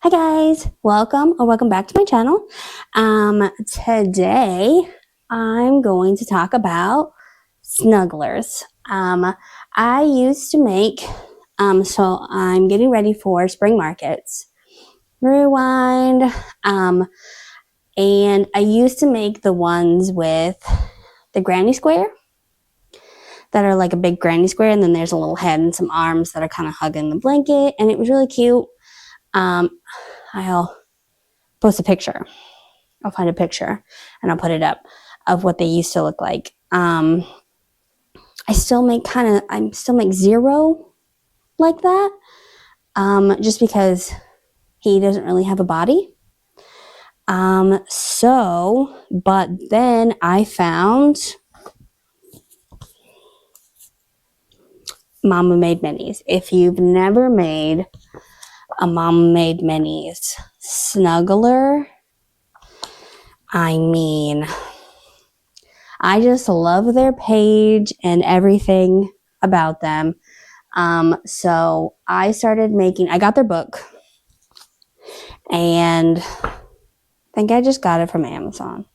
Hi guys, welcome back to my channel. Today I'm going to talk about Snugglers. I used to make, so I'm getting ready for spring markets. Rewind. And I used to make the ones with the granny square that are like a big granny square, and then there's a little head and some arms that are kind of hugging the blanket, and it was really cute. I'll post a picture. I'll find a picture and I'll put it up of what they used to look like. I still make Zero like that, just because he doesn't really have a body. But then I found Mama Made Minis. If you've never made a Mama Made Minis Snuggler, I just love their page and everything about them. So I started making, I got their book, and I think I just got it from Amazon.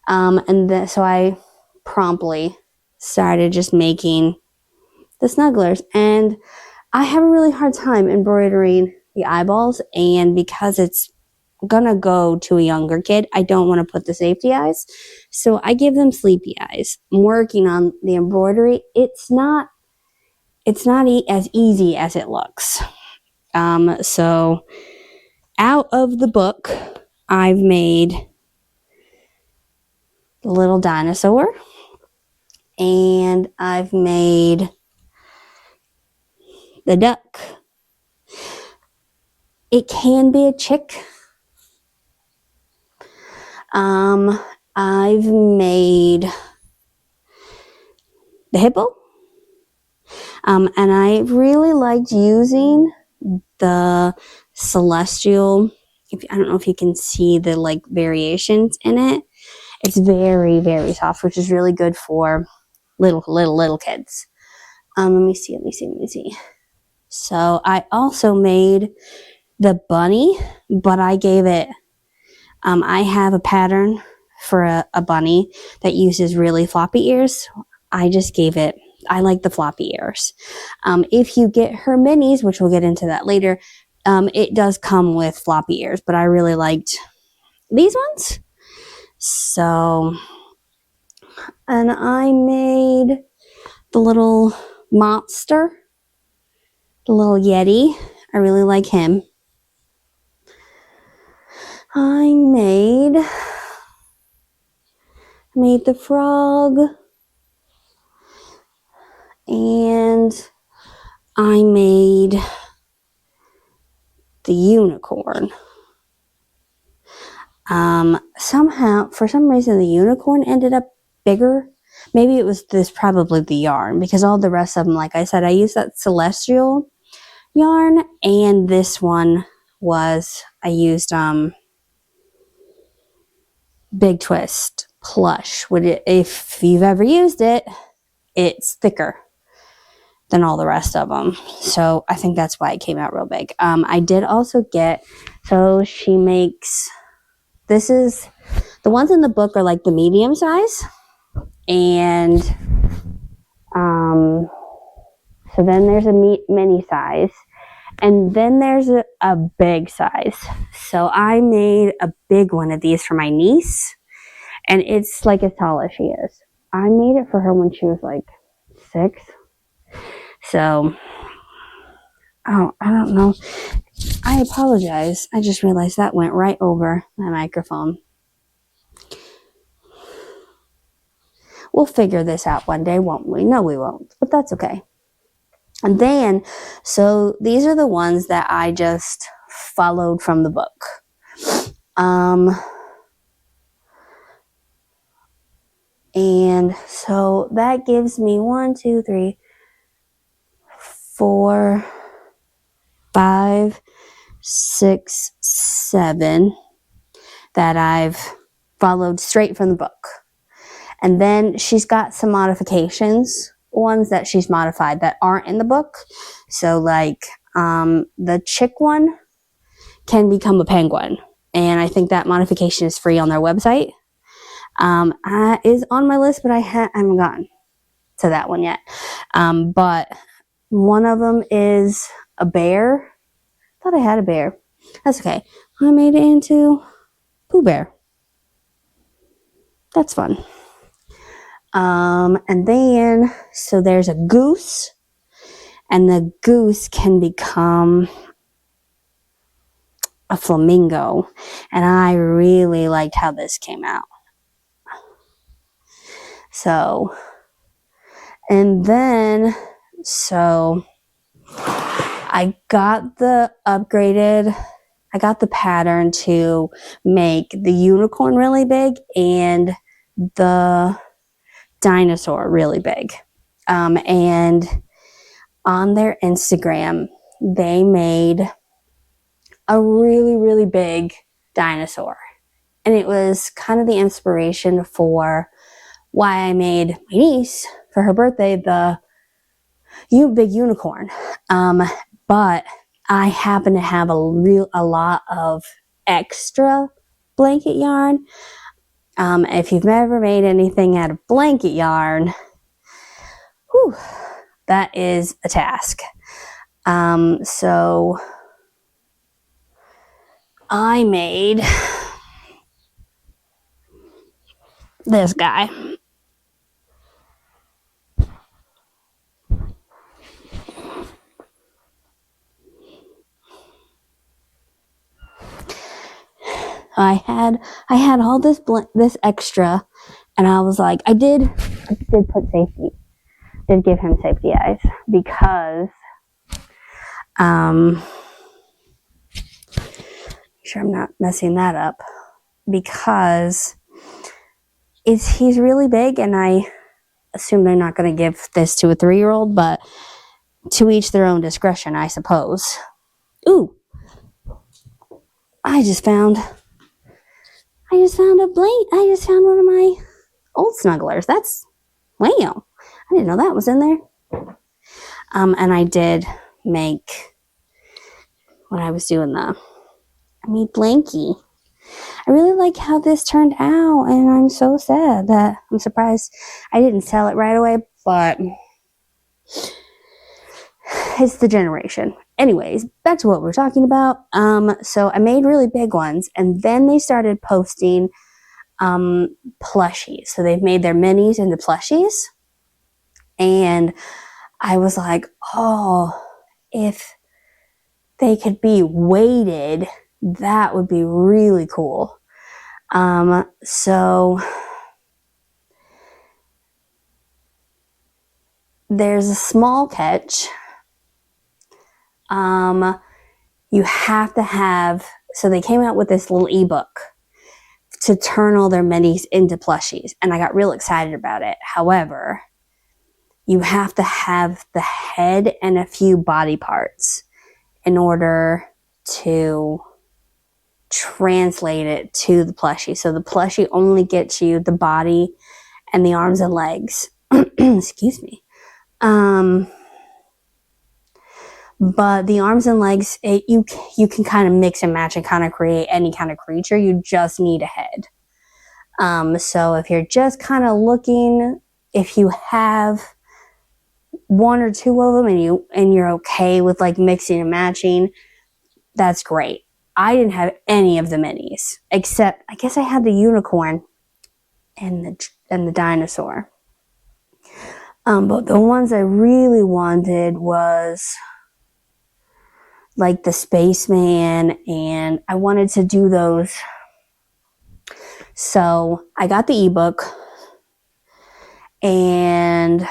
So I promptly started just making the Snugglers, and I have a really hard time embroidering the eyeballs, and because it's gonna go to a younger kid, I don't want to put the safety eyes, so I give them sleepy eyes. I'm working on the embroidery. It's not as easy as it looks. So out of the book, I've made the little dinosaur, and I've made the duck. It can be a chick. I've made the hippo. And I really liked using the celestial. I don't know if you can see the like variations in it. It's very, very soft, which is really good for little kids. Let me see. So I also made the bunny, but I gave it, I have a pattern for a bunny that uses really floppy ears. I just gave it, I like the floppy ears. If you get her minis, which we'll get into that later, it does come with floppy ears, but I really liked these ones. So, and I made the little monster, the little Yeti. I really like him. I made the frog, and I made the unicorn. Somehow, for some reason, the unicorn ended up bigger. Maybe it was probably the yarn, because all the rest of them, like I said, I used that celestial yarn, and this one was, I used Big Twist plush. If you've ever used it, it's thicker than all the rest of them, so I think that's why it came out real big. I did also get, so she makes, this is, the ones in the book are like the medium size, and so then there's a mini size, and then there's a big size. So I made a big one of these for my niece, and it's like as tall as she is. I made it for her when she was like 6. So, I don't know. I apologize. I just realized that went right over my microphone. We'll figure this out one day, won't we? No, we won't, but that's okay. And then, so these are the ones that I just followed from the book. And so that gives me 1, 2, 3, 4, 5, 6, 7 that I've followed straight from the book. And then she's got some modifications, ones that she's modified that aren't in the book. So like the chick one can become a penguin. And I think that modification is free on their website. Is on my list, but I haven't gotten to that one yet. But one of them is a bear. I thought I had a bear. That's okay. I made it into Pooh Bear. That's fun. And then, so there's a goose, and the goose can become a flamingo. And I really liked how this came out. So, and then, so I got the pattern to make the unicorn really big and the dinosaur really big. And on their Instagram, they made a really, really big dinosaur. And it was kind of the inspiration for why I made my niece, for her birthday, the big unicorn. But I happen to have a lot of extra blanket yarn. If you've never made anything out of blanket yarn, whew, that is a task. So I made this guy. I had all this extra, and I was like, I did put safety. Did give him safety eyes because sure I'm not messing that up, because he's really big, and I assume they're not going to give this to a 3-year-old, but to each their own discretion, I suppose. Ooh, I just found one of my old Snugglers. That's, wow, I didn't know that was in there. And I did make, when I was doing I made Blanky. I really like how this turned out, and I'm so sad that I'm surprised I didn't sell it right away, but it's the generation. Anyways, back to what we're talking about. So I made really big ones, and then they started posting plushies. So they've made their minis into plushies, and I was like, oh, if they could be weighted, that would be really cool. So there's a small catch. You have to have, so they came out with this little ebook to turn all their minis into plushies, and I got real excited about it. However, you have to have the head and a few body parts in order to translate it to the plushie. So the plushie only gets you the body and the arms and legs. Excuse me. But the arms and legs, you can kind of mix and match and kind of create any kind of creature. You just need a head. So if you're just kind of looking, if you have 1 or 2 of them and you're okay with like mixing and matching, that's great. I didn't have any of the minis, except I guess I had the unicorn and the dinosaur. But the ones I really wanted was like the spaceman, and I wanted to do those. So I got the ebook, and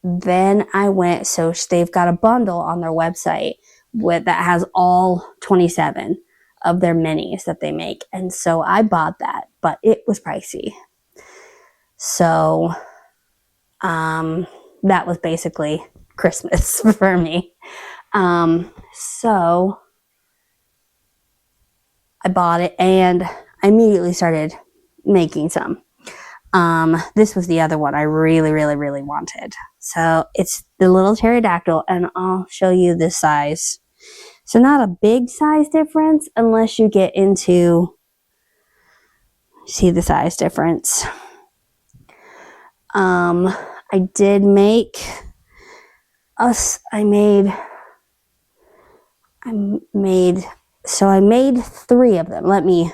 then I went, so they've got a bundle on their website that has all 27 of their minis that they make. And so I bought that, but it was pricey. So that was basically Christmas for me. So I bought it, and I immediately started making some. This was the other one I really, really, really wanted. So it's the little pterodactyl, and I'll show you this size. So not a big size difference unless you get into, see the size difference. I did make us, I made 3 of them. Let me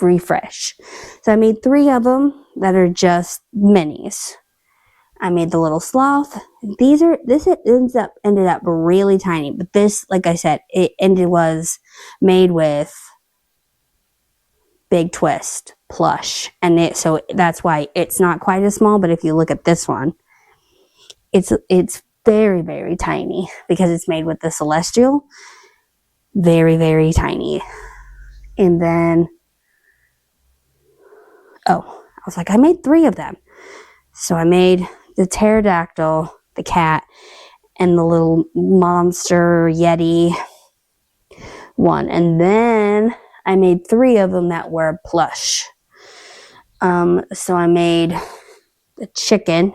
refresh. So I made 3 of them that are just minis. I made the little sloth. This ended up really tiny, but this, like I said, was made with big twist plush, and so that's why it's not quite as small. But if you look at this one, it's very, very tiny because it's made with the celestial. Very, very tiny. And then, I was like, I made 3 of them. So I made the pterodactyl, the cat, and the little monster yeti one. And then I made 3 of them that were plush. So I made the chicken,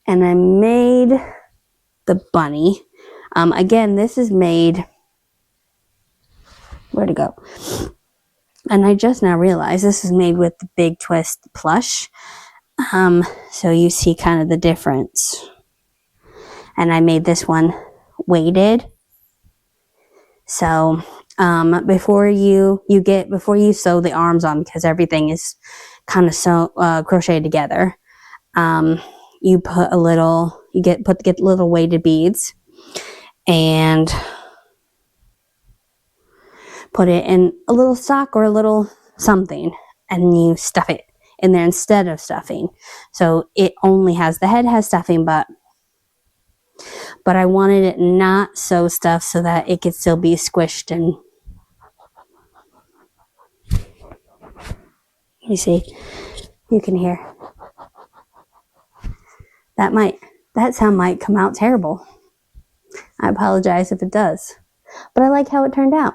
and I made the bunny. Again, this is made, where'd it go? And I just now realized this is made with the big twist plush. So you see kind of the difference. And I made this one weighted. So before you sew the arms on, because everything is kind of crocheted together, you put get little weighted beads and put it in a little sock or a little something, and you stuff it in there instead of stuffing. So it only has, the head has stuffing, but I wanted it not so stuffed so that it could still be squished. And you see, you can hear that sound might come out terrible. I apologize if it does, but I like how it turned out.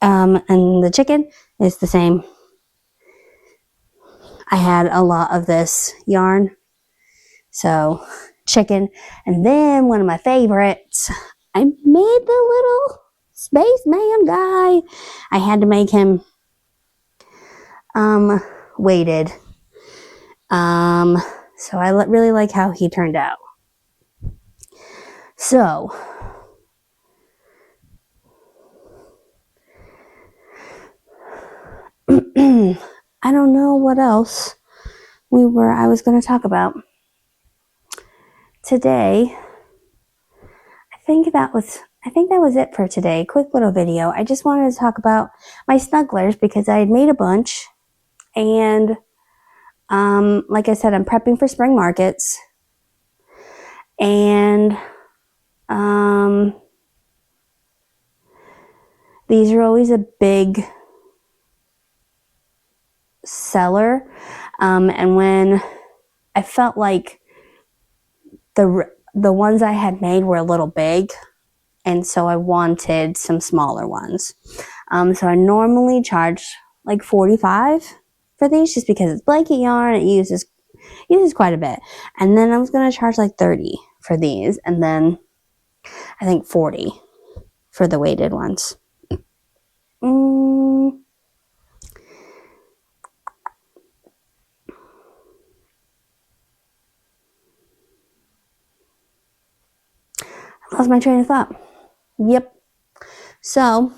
And the chicken is the same. I had a lot of this yarn, so chicken. And then one of my favorites, I made the little spaceman guy. I had to make him weighted. So I really like how he turned out. So I don't know what else I was going to talk about today. I think that was it for today. Quick little video. I just wanted to talk about my Snugglers because I had made a bunch, and like I said, I'm prepping for spring markets, and these are always a big seller, and when I felt like the ones I had made were a little big, and so I wanted some smaller ones. So I normally charge like $45 for these just because it's blanket yarn. It uses quite a bit. And then I was going to charge like $30 for these, and then I think $40 for the weighted ones. I lost my train of thought. Yep. So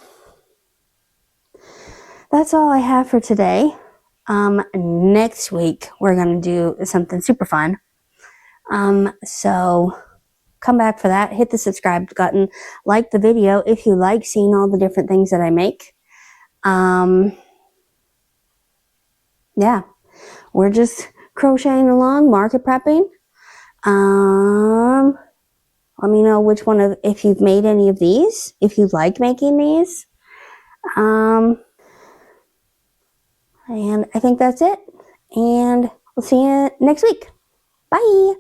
that's all I have for today. Next week we're going to do something super fun. So come back for that. Hit the subscribe button. Like the video if you like seeing all the different things that I make. Yeah, we're just crocheting along, market prepping. Let me know if you've made any of these, if you like making these. And I think that's it. And we'll see you next week. Bye.